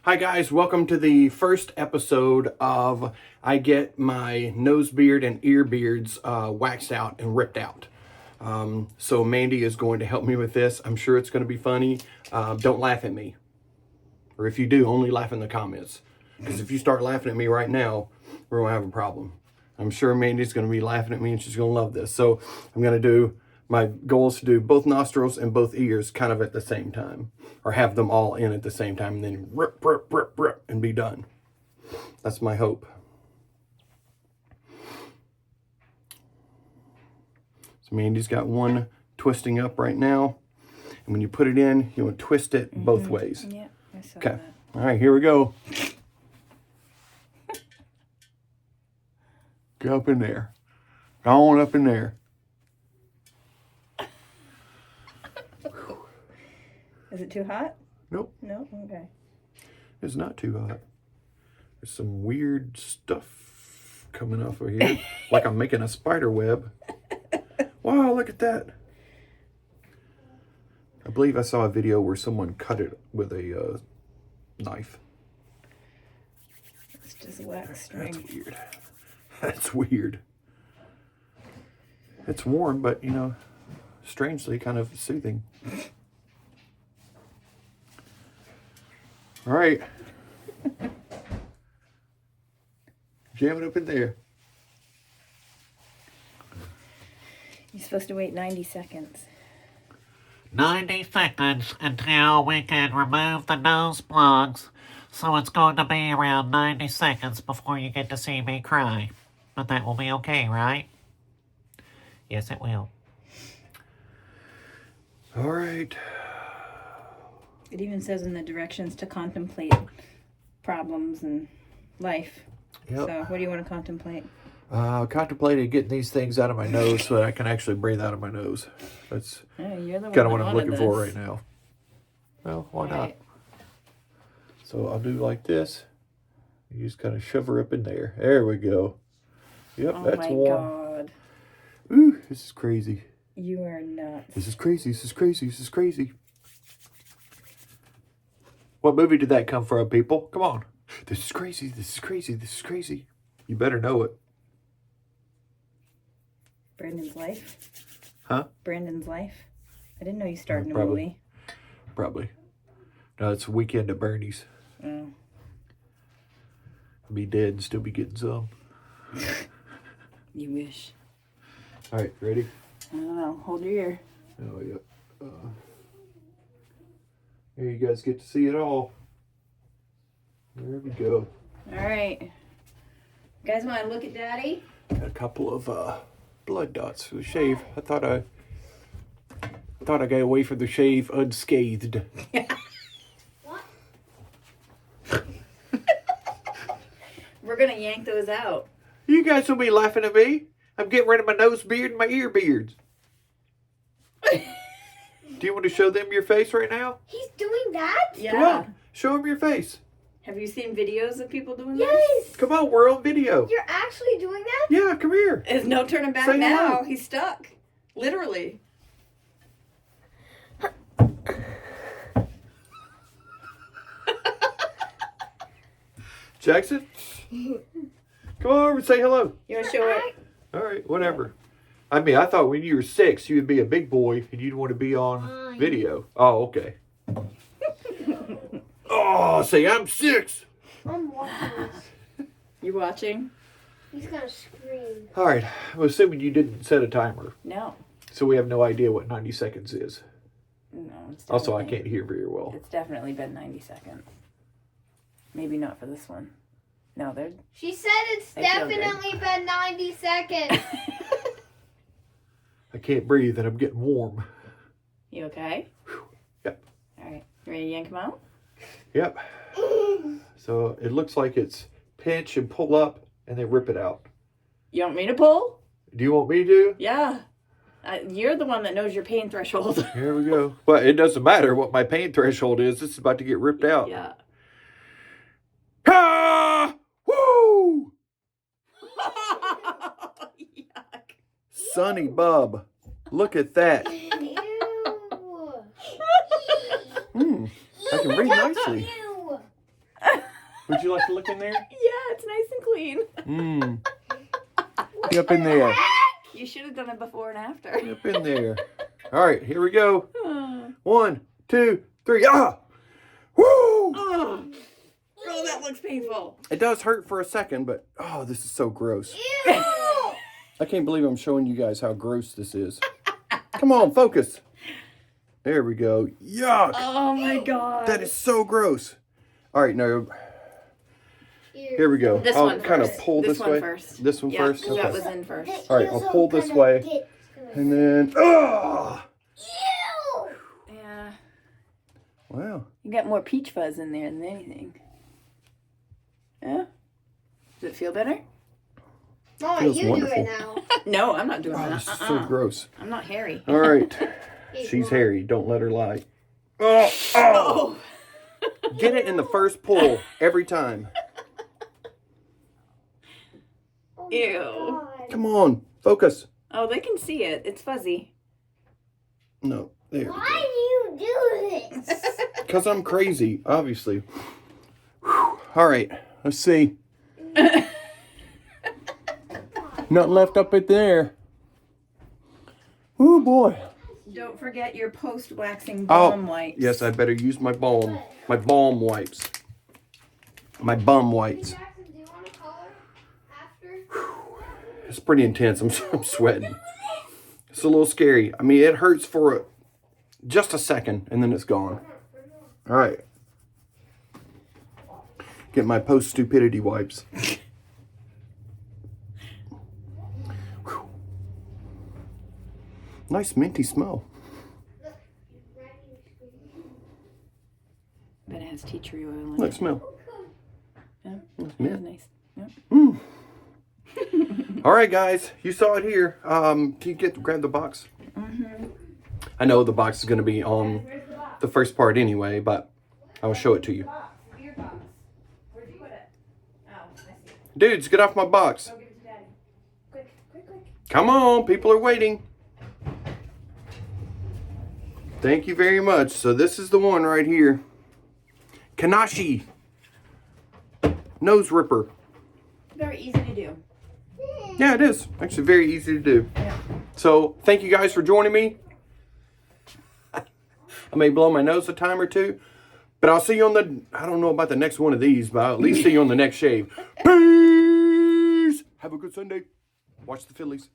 Hi guys, welcome to the first episode of I get my nose beard and ear beards waxed out and ripped out. So Mandy is going to help me with this. I'm sure it's going to be funny. Don't laugh at me. Or if you do, only laugh in the comments. Because if you start laughing at me right now, we're going to have a problem. I'm sure Mandy's going to be laughing at me and she's going to love this. So I'm going to do, my goal is to do both nostrils and both ears kind of at the same time. Or have them all in at the same time and then rip, rip, rip, rip, and be done. That's my hope. So Mandy's got one twisting up right now. And when you put it in, you want to twist it both ways. Yeah, I saw Okay. that. All right, here we go. Go up in there. Go on up in there. Is it too hot? Nope, No? Okay. it's not too hot. There's some weird stuff coming off of here. Like I'm making a spider web. Wow, look at that. I believe I saw a video where someone cut it with a knife. It's just wax string. That's weird. That's weird. It's warm, but, you know, strangely kind of soothing. All right. Jam it up in there. You're supposed to wait 90 seconds. 90 seconds until we can remove the nose plugs. So it's going to be around 90 seconds before you get to see me cry. But that will be okay, right? Yes, it will. All right. It even says in the directions to contemplate problems and life. Yep. So what do you want to contemplate? Contemplated getting these things out of my nose so that I can actually breathe out of my nose. That's Hey, you're the one kind of that what I'm wanted looking for this. right now. Well, why not? Right. So I'll do like this. You just kind of shove her up in there. There we go. Yep, Oh that's my warm. God. Ooh, this is crazy. You are nuts. This is crazy. This is crazy. This is crazy. What movie did that come from, people? Come on. This is crazy. This is crazy. This is crazy. You better know it. Brandon's Life? Huh? Brandon's Life? I didn't know you starred in a Probably. movie. Probably. No, it's Weekend at Bernie's. Oh. I'll be dead and still be getting some. You wish. All right, ready? I don't know. Hold your ear. Oh, yeah. Here you guys get to see it all. There we go. All right. You guys want to look at Daddy? Got a couple of blood dots for the shave. I thought I got away from the shave unscathed. We're going to yank those out. You guys will be laughing at me. I'm getting rid of my nose beard and my ear beards. Do you want to show them your face right now? He's doing that? Yeah. Come on, show them your face. Have you seen videos of people doing Yes. Come on, we're on video. You're actually doing that? Yeah, come here. this? There's no turning back Say now. hello. He's stuck. Literally. Jackson, come on over and say hello. You want to show it? All right, whatever. I mean, I thought when you were 6, you'd be a big boy and you'd want to be on video. Oh, okay. Oh, say I'm 6. I'm watching this. You watching? He's gonna scream. All right, I'm assuming you didn't set a timer, No. so we have no idea what 90 seconds is. No. It's Also, I definitely- can't hear very well. It's definitely been 90 seconds. Maybe not for this one. No, they're... She said it's I feel good. definitely been 90 seconds. I can't breathe and I'm getting warm. You okay? Yep. All right. You ready to yank them out? Yep. So it looks like it's pinch and pull up and then rip it out. You want me to pull? Do you want me to? Yeah. You're the one that knows your pain threshold. Here we go. Well, it doesn't matter what my pain threshold is. This is about to get ripped out. Yeah. Ah! Woo! Yuck. Sonny Bub. Look at that. Ew. I can breathe nicely. Ew. Would you like to look in there? Yeah, it's nice and clean. Get up in there. You should have done it before and after. Get up in there. All right, here we go. 1, 2, 3. Ah! Woo! Oh, that looks painful. It does hurt for a second, but oh, this is so gross. Ew! I can't believe I'm showing you guys how gross this is. Come on, focus. There we go. Yuck. Oh my god. That is so gross. All right, now here we go. This I'll one kind of first. pull this one way. first. This one Yeah, first. that Okay. was in first. All right, I'll pull this way, and then oh, Ew! Yeah. wow. You got more peach fuzz in there than anything. Yeah? Does it feel better? Mama, Feels you do wonderful. it now. No, I'm not doing Oh, that. this is so gross. I'm not hairy. All right, she's hairy. Don't let her lie. Oh, oh. Get it in the first pull every time. Ew. God. Come on, focus. Oh, they can see it. It's fuzzy. No, there. Why do you do this? Because I'm crazy, obviously. Whew. All right, let's see. Nothing left up in there. Oh boy. Don't forget your post-waxing Oh, balm wipes. yes, I better use my balm. My balm wipes. My bum wipes. Jackson, do you want to color after? It's pretty intense. I'm sweating. It's a little scary. I mean, it hurts for just a second, and then it's gone. All right. Get my post-stupidity wipes. Whew. Nice minty smell. But it has tea tree oil in Look, it. smell. Yeah, That's it is mint. nice. Yep. All right, guys, you saw it here. Can you grab the box? I know the box is going to be on the first part anyway, but I'll show it to you. Your box. Where'd you put it? Oh, I see. Dudes, get off my box. Go give it to Daddy. Quick, quick, quick. Come on, people are waiting. Thank you very much. So this is the one right here. Kenashii nose ripper. Very easy to do. Yeah, it is. Actually very easy to do. Yeah. So thank you guys for joining me. I may blow my nose a time or two, but I'll see you on the, I don't know about the next one of these, but I'll at least see you on the next shave. Peace. Have a good Sunday. Watch the Phillies.